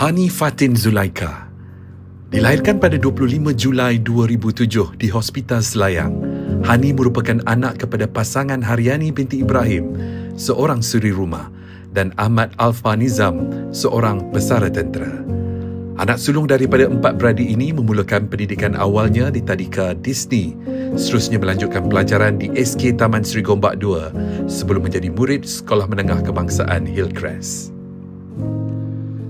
Hani Fatin Zulaika dilahirkan pada 25 Julai 2007 di Hospital Selayang. Hani merupakan anak kepada pasangan Haryani binti Ibrahim, seorang suri rumah, dan Ahmad Alfa Nizam, seorang pesara tentera. Anak sulung daripada empat beradik ini memulakan pendidikan awalnya di tadika Disney, seterusnya melanjutkan pelajaran di SK Taman Seri Gombak II sebelum menjadi murid Sekolah Menengah Kebangsaan Hillcrest.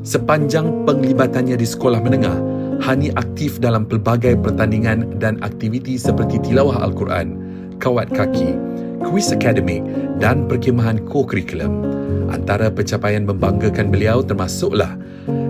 Sepanjang penglibatannya di sekolah menengah, Hani aktif dalam pelbagai pertandingan dan aktiviti seperti tilawah Al-Quran, kawat kaki, kuis akademik dan perkhemahan co-curriculum. Antara pencapaian membanggakan beliau termasuklah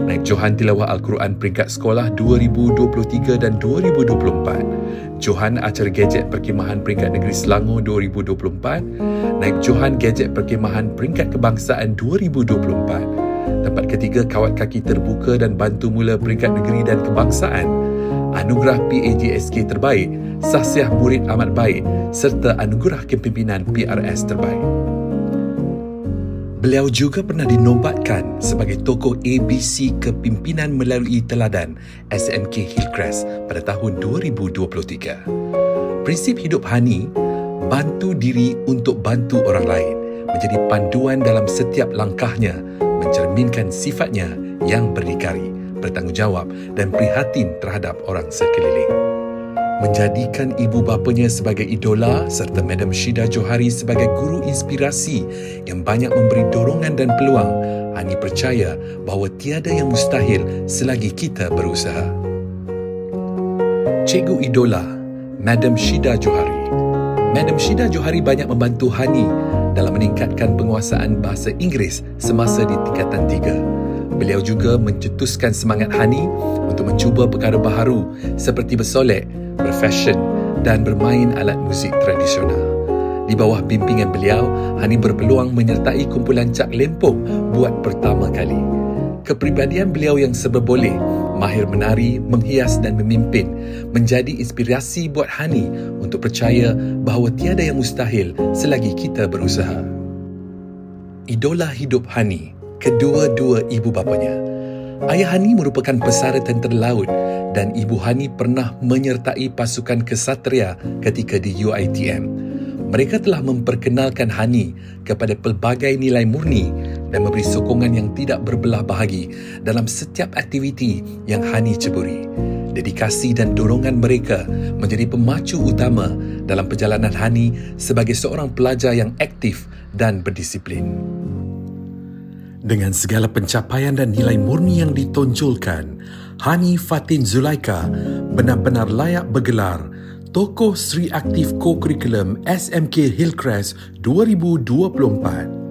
naik johan tilawah Al-Quran peringkat sekolah 2023 dan 2024, johan acara gadget perkhemahan peringkat negeri Selangor 2024, naik johan gadget perkhemahan peringkat kebangsaan 2024, tempat ketiga kawat kaki terbuka dan bantu mula peringkat negeri dan kebangsaan, anugerah PAJSK terbaik, sahsiah murid amat baik serta anugerah kepimpinan PRS terbaik. Beliau juga pernah dinobatkan sebagai tokoh ABC kepimpinan melalui teladan SMK Hillcrest pada tahun 2023. Prinsip hidup Hani, bantu diri untuk bantu orang lain, menjadi panduan dalam setiap langkahnya, mencerminkan sifatnya yang berdikari, bertanggungjawab dan prihatin terhadap orang sekeliling. Menjadikan ibu bapanya sebagai idola serta Madam Syida Johari sebagai guru inspirasi yang banyak memberi dorongan dan peluang, Hani percaya bahawa tiada yang mustahil selagi kita berusaha. Cikgu idola, Madam Syida Johari. Madam Syida Johari banyak membantu Hani dalam meningkatkan penguasaan bahasa Inggeris semasa di tingkatan 3. Beliau juga mencetuskan semangat Hani untuk mencuba perkara baharu seperti bersolek, berfashion dan bermain alat muzik tradisional. Di bawah bimbingan beliau, Hani berpeluang menyertai kumpulan Cak Lempong buat pertama kali. Kepribadian beliau yang serba boleh, mahir menari, menghias dan memimpin menjadi inspirasi buat Hani untuk percaya bahawa tiada yang mustahil selagi kita berusaha. Idola hidup Hani, kedua-dua ibu bapanya. Ayah Hani merupakan pesara tentera laut dan ibu Hani pernah menyertai pasukan kesatria ketika di UiTM. Mereka telah memperkenalkan Hani kepada pelbagai nilai murni dan memberi sokongan yang tidak berbelah bahagi dalam setiap aktiviti yang Hani ceburi. Dedikasi dan dorongan mereka menjadi pemacu utama dalam perjalanan Hani sebagai seorang pelajar yang aktif dan berdisiplin. Dengan segala pencapaian dan nilai murni yang ditonjolkan, Hani Fatin Zulaika benar-benar layak bergelar Tokoh Sri Aktif Co-Curriculum SMK Hillcrest 2024.